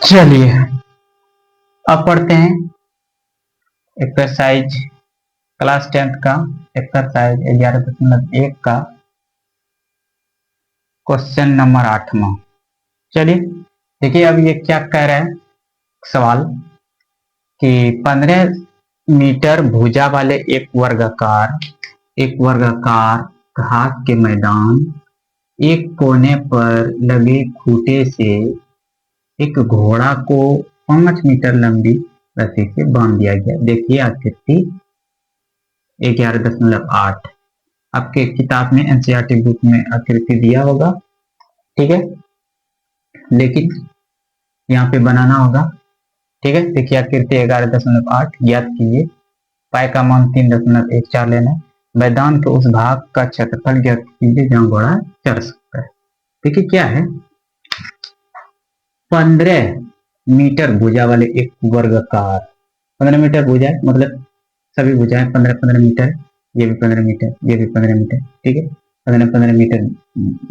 चलिए अब पढ़ते हैं एक्सरसाइज क्लास 10th का एक्सरसाइज 11.1 का क्वेश्चन नंबर 8वां। चलिए देखिए अब ये क्या कह रहा है सवाल कि 15 मीटर भुजा वाले एक वर्गाकार घास के मैदान एक कोने पर लगे खूंटे से एक घोड़ा को 5 मीटर लंबी रस्सी से बांध दिया गया। देखिए आकृति 11.8 आपके किताब में एनसीईआरटी बुक में आकृति दिया होगा, ठीक है, लेकिन यहाँ पे बनाना होगा। ठीक है, देखिए आकृति 11.8 ज्ञात कीजिए। पाई का मान 3.14 लेना है। मैदान के उस भाग का क्षेत्रफल ज्ञात कीजिए जहाँ घोड़ा चढ़ सकता है। देखिए क्या है, 15 मीटर भुजा वाले एक वर्गाकार, 15 मीटर भुजा है मतलब सभी भुजाएं 15-15 मीटर, ये भी 15 मीटर, ये भी 15 मीटर, ठीक है, 15-15 मीटर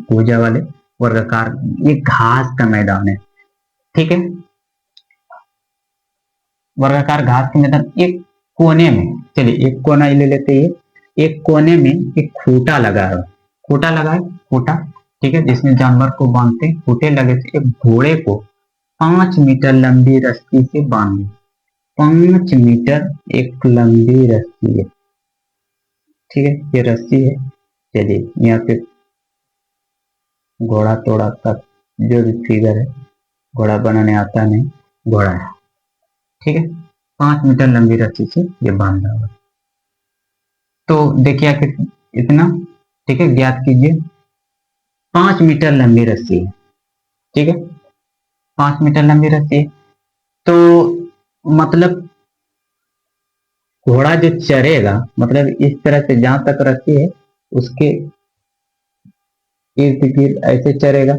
भुजा वाले वर्गाकार ये घास का मैदान है। ठीक है, वर्गाकार घास के मैदान एक कोने में, चलिए एक कोना ले लेते हैं, एक कोने में एक खूंटा लगा है, खूंटा लगा है, खूंटा, ठीक है, जिसमें जानवर को बांधते हैं। खूंटे लगे थे, एक घोड़े को 5 मीटर लंबी रस्सी से बांधे। 5 मीटर एक लंबी रस्सी है, ठीक है, ये रस्सी है। चलिए यहाँ पे घोड़ा तोड़ा का जो भी फिगर है, घोड़ा बनाने आता नहीं, घोड़ा है, ठीक है, 5 मीटर लंबी रस्सी से ये बांधा हुआ। तो देखिए आखिर इतना, ठीक है, ज्ञात कीजिए। 5 मीटर लंबी रस्सी है, ठीक है, 5 मीटर लंबी रस्सी है, तो मतलब घोड़ा जो चरेगा, मतलब इस तरह से जहां तक रस्सी है उसके इर्द गिर्द ऐसे चरेगा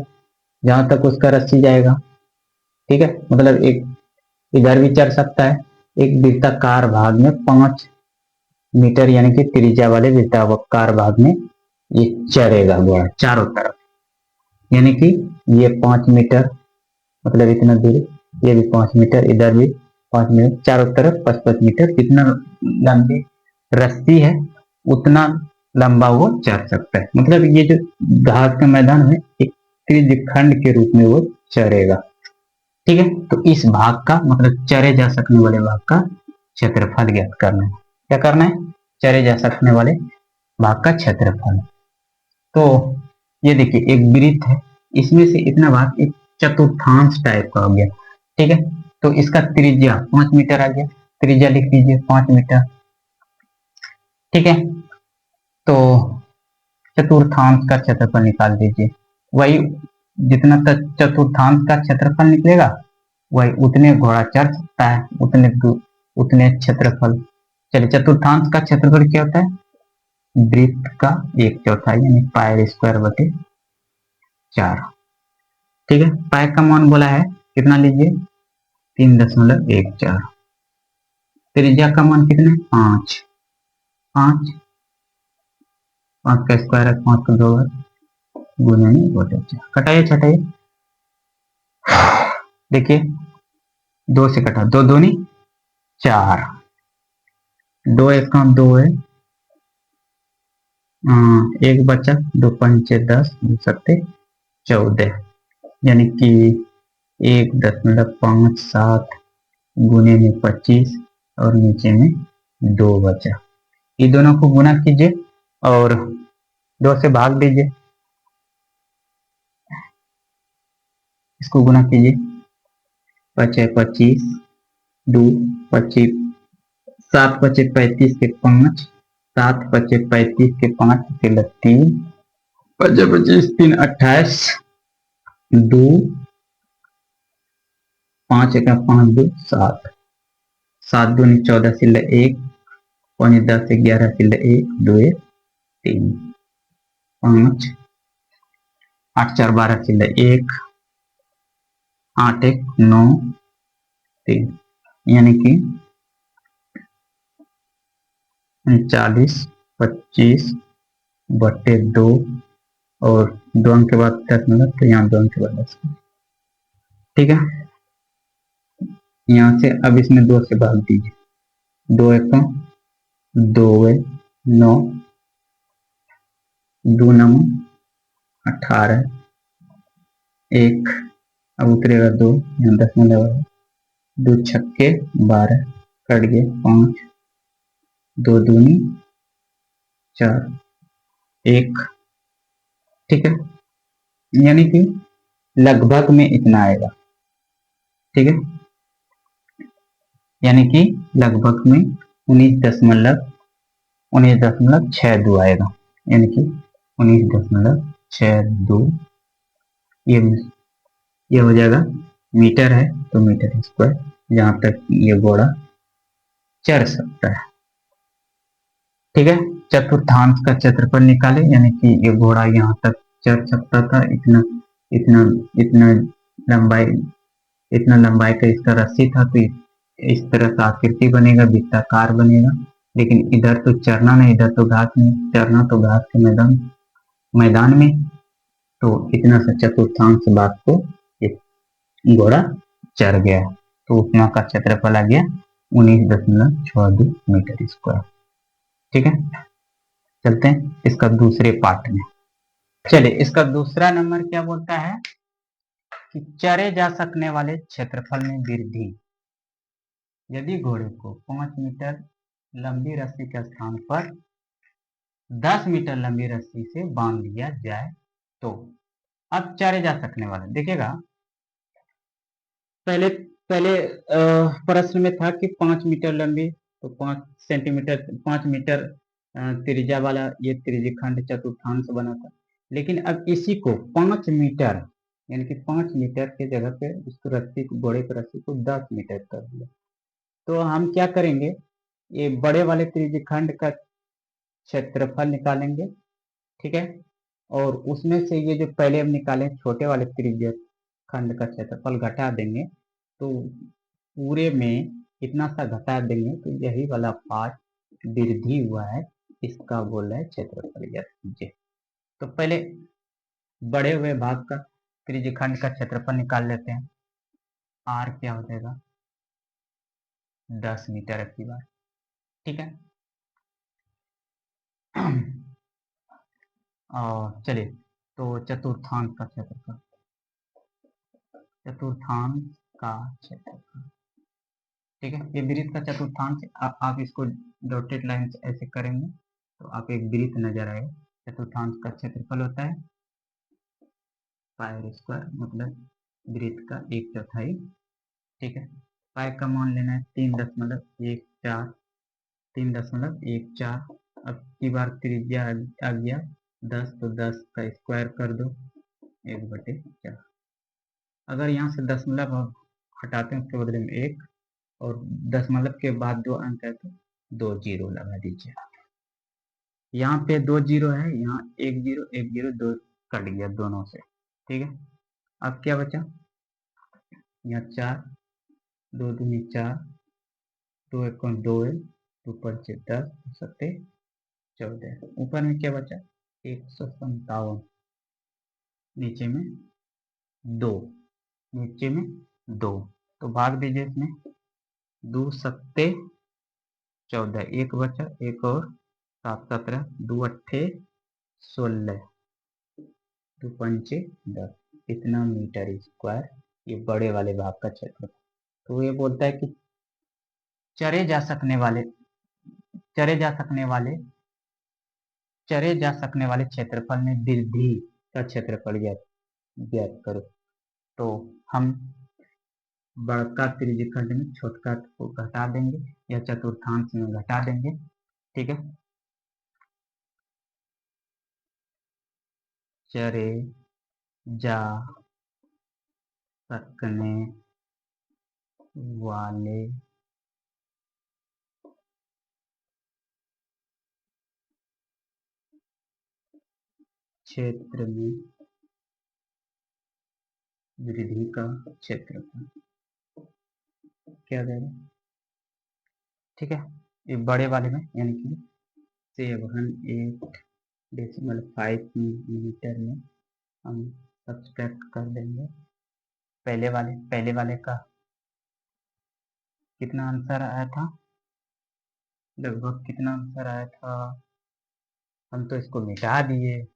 जहां तक उसका रस्सी जाएगा, ठीक है, मतलब एक इधर भी चढ़ सकता है। एक वृत्ताकार भाग में 5 मीटर यानी कि त्रिज्या वाले वृत्ताकार भाग में ये चरेगा घोड़ा चारों तरफ, यानी कि ये 5 मीटर मतलब इतना दूर, ये भी 5 मीटर, इधर भी 5 मीटर, चारों तरफ 5-5 मीटर, जितना लंबी रस्सी है उतना लंबा वो चढ़ सकता है। मतलब ये जो घास का मैदान है एक त्रिज्य खंड के रूप में वो चरेगा, ठीक है। तो इस भाग का मतलब चरे जा सकने वाले भाग का क्षेत्रफल ज्ञात करना है। क्या करना है? चरे जा सकने वाले भाग का क्षेत्रफल। तो ये देखिए एक वृत्त है, इसमें से इतना भाग एक चतुर्थांश टाइप का हो गया, ठीक है। तो इसका त्रिज्या 5 मीटर आ गया, त्रिज्या लिख दीजिए 5 मीटर, ठीक है। तो चतुर्थांश का क्षेत्रफल निकाल दीजिए, वही जितना तक चतुर्थांश का क्षेत्रफल निकलेगा वही उतने घोड़ा चढ़ सकता है, उतने क्षेत्रफल। चलिए चतुर्थांश का क्षेत्रफल क्या होता है? वृत्त का 1/4 यानी पाई स्क्वायर बटे 4, ठीक है। पाई का मान बोला है कितना लीजिए 3.14, त्रिज्या का मान कितना है 5, 5 का स्क्वायर है 5 का 2 गुने में बटे 4, कटाइए छटाइए, देखिए 2 से कटा, 2 दूनी 4, 2 एक काम 2 है, एक बचा, 2 पंचे 10, 2 सत्ते 14, यानी कि 1.57 गुने में 25 और नीचे में 2 बचा। ये दोनों को गुना कीजिए और 2 से भाग दीजिए, इसको गुना कीजिए, 25, 2 25, 7 25 35 के 5, 7 25 35 के 5 के 3, 25 3 28, 2 5 एक 5 2 7, 7 दूनी 14 सिल्ला 1, 5 10 11 सिल्ला 1 2 3, 5 8 4 12 सिल्ला 1, 8 1 9 3, यानी कि 39 25 बटे 2 और 2 अंक के बाद 10 मिनट, तो यहाँ 2 अंक के बाद 10, ठीक है। यहाँ से अब इसमें 2 से भाग दीजिए। 2 एकम 2 9, 2 9 18, 1 अब उतरेगा 2, यहाँ 10 है, 2 छक्के 12 कट गए, 5 2 दूनी 4 1, ठीक है। यानी कि लगभग में इतना आएगा, ठीक है। यानी कि लगभग में 19.62 आएगा, यानी कि 19.62 ये ये हो जाएगा। मीटर है तो मीटर स्क्वायर, जहां तक ये घोड़ा चढ़ सकता है, ठीक है। चतुर्थांश का क्षेत्रफल निकाले, यानी कि ये घोड़ा यहाँ तक चढ़ सकता था, इतना इतना इतना लंबाई, इतना लंबाई का इसका रस्सी था, तो इस तरह का आकृति बनेगा, वृत्ताकार बनेगा। लेकिन इधर तो चढ़ना नहीं, इधर तो घास में चढ़ना, तो घास के मैदान में, तो इतना सा चतुर्थांश भाग को घोड़ा चढ़ गया, तो उतना का क्षेत्रफल आ गया 19.62 मीटर स्क्वायर, ठीक है। चलते हैं इसका दूसरे पार्ट में। चलिए, इसका दूसरा नंबर क्या बोलता है कि चरे जा सकने वाले क्षेत्रफल में वृद्धि। यदि घोड़े को 5 मीटर लंबी रस्सी के स्थान पर 10 मीटर लंबी रस्सी से बांध दिया जाए तो। अब चरे जा सकने वाले देखिएगा, पहले पहले प्रश्न में था कि 5 मीटर लंबी, तो 5 सेंटीमीटर, 5 मीटर त्रिज्या वाला ये त्रिज्यखंड चतुर्थांश बना था। लेकिन अब इसी को 5 मीटर, यानी कि 5 मीटर के जगह पे उसको रस्सी को, घोड़े की रस्सी को 10 मीटर कर दिया। तो हम क्या करेंगे, ये बड़े वाले त्रिज्यखंड का क्षेत्रफल निकालेंगे, ठीक है। और उसमें से ये जो पहले हम निकाले छोटे वाले त्रिज्यखंड का क्षेत्रफल घटा देंगे, तो पूरे में इतना सा घटा देंगे, तो यही वाला पार्ट वृद्धि हुआ है, इसका बोल रहा है क्षेत्रफल, याद कीजिए। तो पहले बड़े हुए भाग का त्रिज्यखंड का क्षेत्रफल निकाल लेते हैं। आर क्या हो जाएगा, 10 मीटर की बार, ठीक है। और चलिए, तो चतुर्थांश का क्षेत्रफल, चतुर्थांश का क्षेत्रफल, ठीक है। ये वृत्त का चतुर्थांश, आप इसको डॉटेड लाइन से ऐसे करेंगे तो आप एक वृत्त नजर आएगा। चतुर्थांश का क्षेत्रफल होता है पाई स्क्वायर, मतलब वृत्त का 1/4, ठीक है। पाई का मान लेना है 3.14, 3.14। अब की बार त्रिज्या आ गया 10, तो 10 का स्क्वायर कर दो 1/4। अगर यहाँ से दशमलव हटाते हैं, उसके बदले में 1, और दशमलव के बाद 2 अंक है तो 2 जीरो लगा दीजिए। यहाँ पे 2 जीरो है, यहाँ 1 जीरो 1 जीरो, 2 कट गया दोनों से, ठीक है। अब क्या बचा, यहाँ 4, 2 दूनी 4, 2 एक 2 है, 2 पंचे 10, 7 14, ऊपर में क्या बचा 157, नीचे में 2, नीचे में 2, तो भाग दीजिए इसमें, 2 सत्ते 14, एक बचा, एक और 7 17, 2 अट्ठे 16, 2 पंचे 10, इतना मीटर स्क्वायर ये बड़े वाले भाग का क्षेत्र। तो ये बोलता है कि चरे जा सकने वाले चरे जा सकने वाले चरे जा सकने वाले क्षेत्रफल में वृद्धि का क्षेत्रफल ज्ञात करो। तो हम बड़का त्रिज्यखंड में छोटका को घटा देंगे, या चतुर्थांश में घटा देंगे, ठीक है। चरे जा सकने वाले क्षेत्र में वृद्धि का क्षेत्रफल क्या देगा, ठीक है। ये बड़े वाले में, यानी कि 78.5 मीटर में हम सब्सट्रैक्ट कर देंगे पहले वाले का कितना आंसर आया था, लगभग कितना आंसर आया था, हम तो इसको मिटा दिए।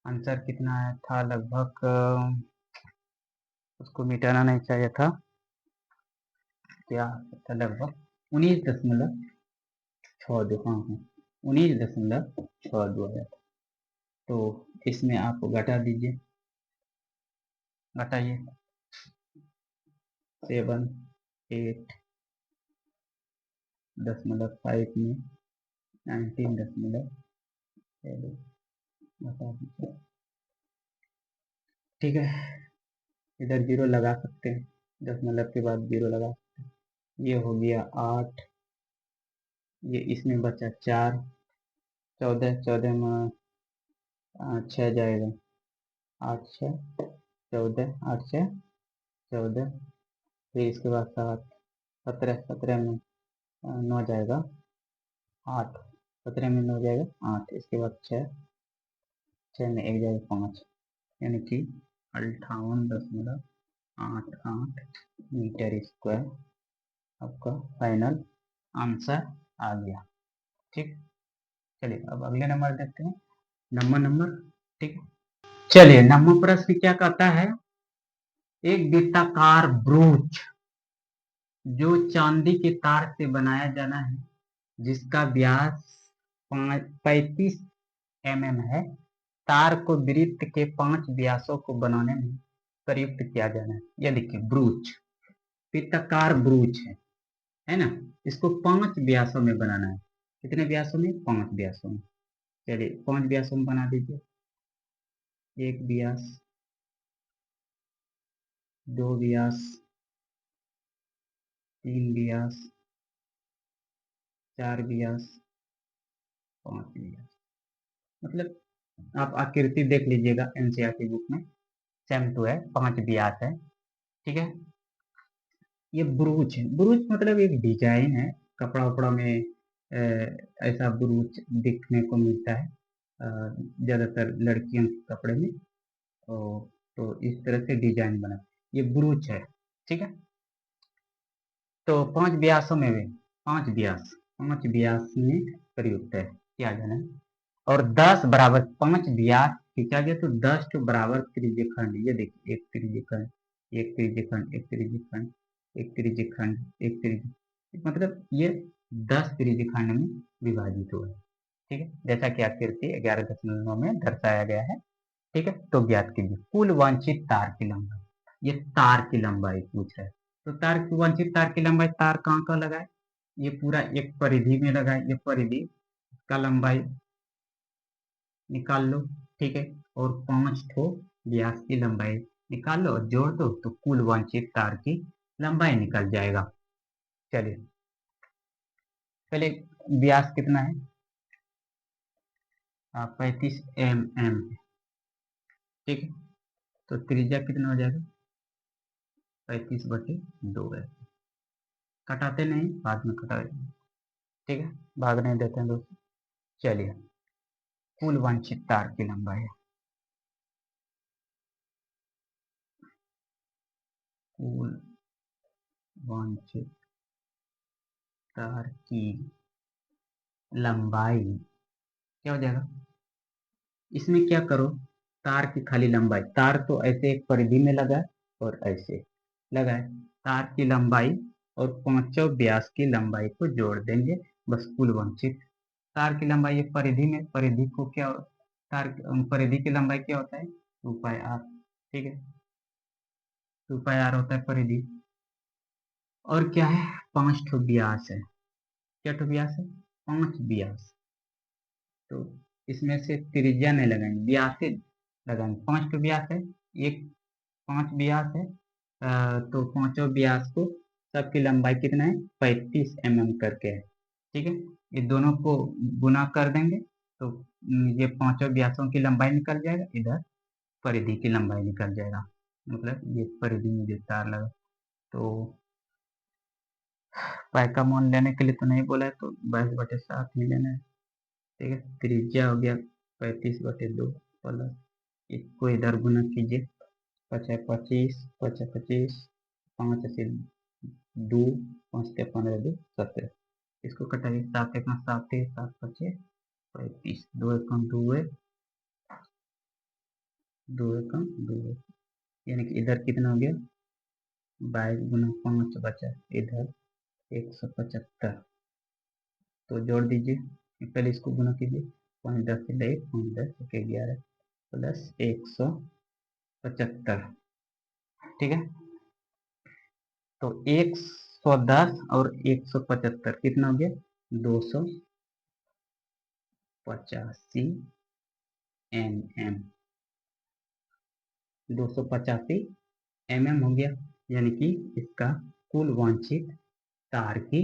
आंसर कितना आया था लगभग, उसको मिटाना नहीं चाहिए था, क्या था लगभग 19.62, हाँ हाँ 19.62 आया था। तो इसमें आप घटा दीजिए, घटाइए 7, 8.5 में 19.7 घटा दीजिए। ठीक है, इधर जीरो लगा सकते हैं, 10 के बाद जीरो लगा सकते हैं। ये हो गया 8, ये इसमें बचा 4, 14, 14 में 6 जाएगा, 8 6 14, 8 6 14, फिर इसके बाद 7, 17, 17 में 9 जाएगा 8, 17 में 9 जाएगा 8, इसके बाद 6, 6 में 1 जाएगा 5, यानी कि 58.88 मीटर स्क्वायर आपका फाइनल आंसर आ गया। ठीक, चलिए अब अगले नंबर देखते हैं, नंबर। ठीक, चलिए नंबर प्रश्न क्या कहता है, एक वृत्ताकार ब्रूच जो चांदी के तार से बनाया जाना है, जिसका व्यास 35 mm है, तार को वृत्त के 5 व्यासों को बनाने में प्रयुक्त किया जाना है। यह देखिए ब्रूच, वृत्ताकार ब्रूच है ना, इसको 5 व्यासों में बनाना है। कितने व्यासों में, 5 व्यासों में। चलिए 5 व्यासों में बना दीजिए, 1 व्यास, 2 व्यास, 3 व्यास, 4 व्यास, 5 व्यास। मतलब आप आकृति देख लीजिएगा, एनसीईआरटी बुक में सेम टू है, 5 व्यास है। ठीक है, ये ब्रूच है, ब्रूच मतलब एक डिजाइन है, कपड़ा वपड़ा में ऐसा ब्रूच दिखने को मिलता है ज्यादातर लड़कियों के कपड़े में, तो इस तरह से डिजाइन बना, ये ब्रूच है। ठीक है, तो 5 व्यासों में भी 5 व्यास में प्रयुक्त है, क्या जाना है। और 10 बराबर 5 व्यास खींचा गया तो 10 तो बराबर त्रिज्यखंड, ये देखिए एक त्रिज्यखंड, एक त्रिज्यखंड, एक त्रिज्यखंड, एक त्रिज्यखंड, एक त्रिज्य, मतलब ये 10 त्रिज्यखंड में विभाजित हुआ है। ठीक है, जैसा कि आकृति 11.9 में दर्शाया गया है। ठीक है, तो ज्ञात कीजिए कुल वांछित तार की लंबाई, ये तार की लंबाई पूछ रहा है। तो तार की वांछित तार की लंबाई, तार कहाँ का लगाए, ये पूरा एक परिधि में लगाए, ये परिधि का लंबाई निकाल लो। ठीक है, और 5 ठो व्यास की लंबाई निकाल लो और जोड़ दो, तो कुल वांछित तार की लंबाई निकल जाएगा। चलिए पहले व्यास कितना है, 35 mm। ठीक है, तो त्रिज्या कितना हो जाएगा, 35/2 है। कटाते नहीं, बाद में कटा देंगे। ठीक है, भाग नहीं देते हैं दोस्तों। चलिए कुल वांछित तार की लंबाई, कुल वांछित तार की लंबाई क्या हो जाएगा, इसमें क्या करो, तार की खाली लंबाई, तार तो ऐसे एक परिधि में लगा है और ऐसे लगा है, तार की लंबाई और 5 व्यास की लंबाई को जोड़ देंगे, बस कुल वांछित तार की लंबाई। एक परिधि में, परिधि को क्या, तार परिधि की लंबाई क्या होता है, 2πr। ठीक है, 2πr होता है परिधि, और क्या है, 5 ठो व्यास है, क्या ठो व्यास है, 5 व्यास। तो इसमें से त्रिज्या नहीं लगाएंगे, व्यास से लगाएंगे, 5 ठो व्यास है, एक 5 व्यास है, तो 5 व्यास को सबकी लंबाई कितना है, 35 mm करके है। ठीक है, ये दोनों को गुना कर देंगे तो ये 5 व्यासों की लंबाई निकल जाएगा, इधर परिधि की लंबाई निकल जाएगा, मतलब ये परिधि में जो तार लगा। तो पाई का मान लेने के लिए तो नहीं बोला है, तो 22/7 ही लेना है। ठीक है, त्रिज्या हो गया 35/2 प्लस, इसको इधर गुना कीजिए, 5 है 25, 5 है 25, 5 है दो 5 15 2 17, इसको कटाइए 7 एक 7 है 7 5 35, 2 एक 2 है 2 एक 2 है, यानी कि इधर कितना हो गया 22 गुना 5 बचा इधर 175, तो जोड़ दीजिए पहले इसको गुना कीजिए 5 10 से 1 5 10 1 11 प्लस 175, ठीक है। तो 110 और 175 कितना हो गया 285 mm, 285 mm हो गया, यानी कि इसका कुल वांछित तार की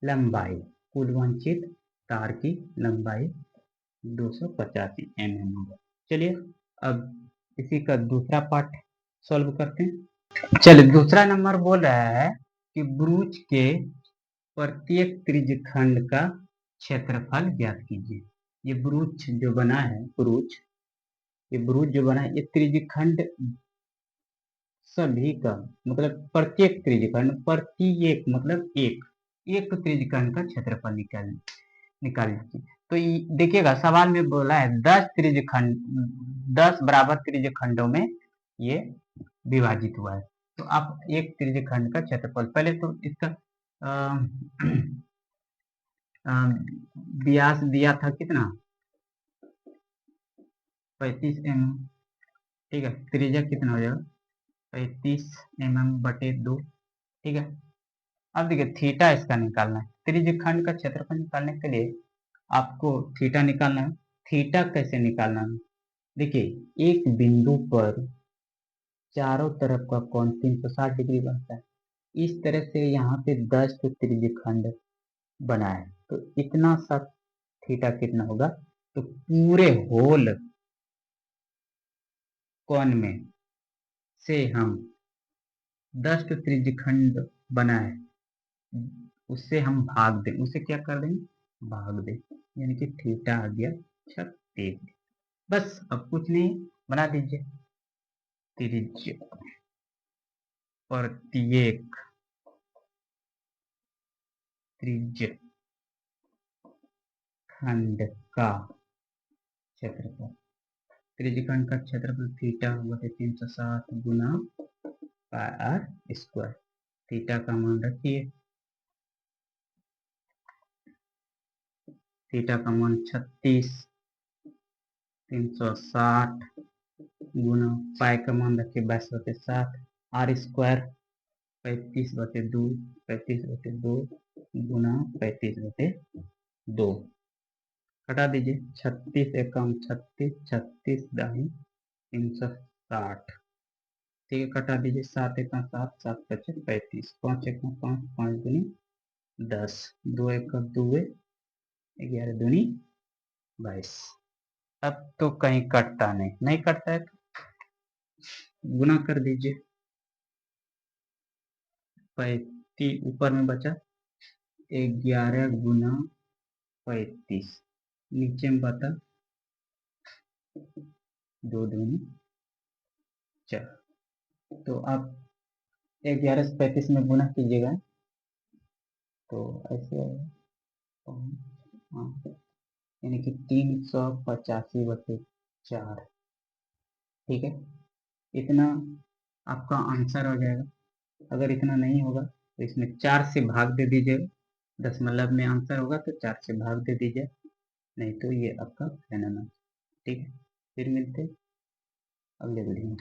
लंबाई, कुल वांछित तार की लंबाई 285 mm होगा। चलिए अब इसी का दूसरा पार्ट सॉल्व करते हैं। चलिए दूसरा नंबर बोल रहा है कि ब्रूच के प्रत्येक त्रिज्यखंड का क्षेत्रफल ज्ञात कीजिए। ये ब्रूच जो बना है ये ब्रूच जो बना है ये त्रिज्यखंड सभी का मतलब प्रत्येक त्रिज्यखंड प्रत्येक मतलब एक त्रिज्यखंड का क्षेत्रफल निकाल लीजिए। तो देखिएगा सवाल में बोला है 10 बराबर त्रिज्यखंडों में ये विभाजित हुआ है। तो आप एक त्रिज्यखंड का क्षेत्रफल पहले तो इसका व्यास दिया था कितना 35 mm, ठीक है, त्रिज्या कितना हो जाएगा 35 mm बटे 2, ठीक है। अब देखिए थीटा इसका निकालना है, त्रिज्यखंड का क्षेत्रफल निकालने के लिए आपको थीटा निकालना है। थीटा कैसे निकालना है, देखिए एक बिंदु पर चारों तरफ का कोण 360 डिग्री बनता है, इस तरह से यहाँ पे 10 त्रिज्यखंड बना है, तो इतना सा थीटा कितना होगा, तो पूरे होल कोण में से हम 10 त्रिज्यखंड बना है उससे हम भाग दें, उसे क्या कर देंगे भाग दें, यानी कि थीटा आ गया 36। बस अब कुछ नहीं बना दीजिए त्रिज्य प्रत्येक त्रिज्य खंड का क्षेत्रफल, त्रिज्यखंड का क्षेत्रफल थीटा बटे 360 गुना पाई आर स्क्वायर, थीटा का मान रखिए, थीटा का मान 36 360 गुना पाई का मान रखिए 22/7, आर स्क्वायर 35/2 35/2 गुना 35/2, हटा दीजिए 36 एकम 36 36 दाई 360, ठीक है, कटा दीजिए 7 एकम 7 7 पचे 35, 5 एकम 5 5 दूनी 10, 2 एकम 2 11 दूनी 22। अब तो कहीं कटता नहीं कटता है तो गुना कर दीजिए, 35 ऊपर में बचा 11 गुना 35, नीचे में बता 2 दूनी 4, तो आप 11 से 35 में गुना कीजिएगा तो ऐसे यानी कि 385/4, ठीक है, इतना आपका आंसर हो जाएगा। अगर इतना नहीं होगा तो इसमें 4 से भाग दे दीजिएगा, दशमलव में आंसर होगा तो 4 से भाग दे दीजिए, नहीं तो ये आपका फाइनल आंसर, ठीक है। फिर मिलते अगले वीडियो में।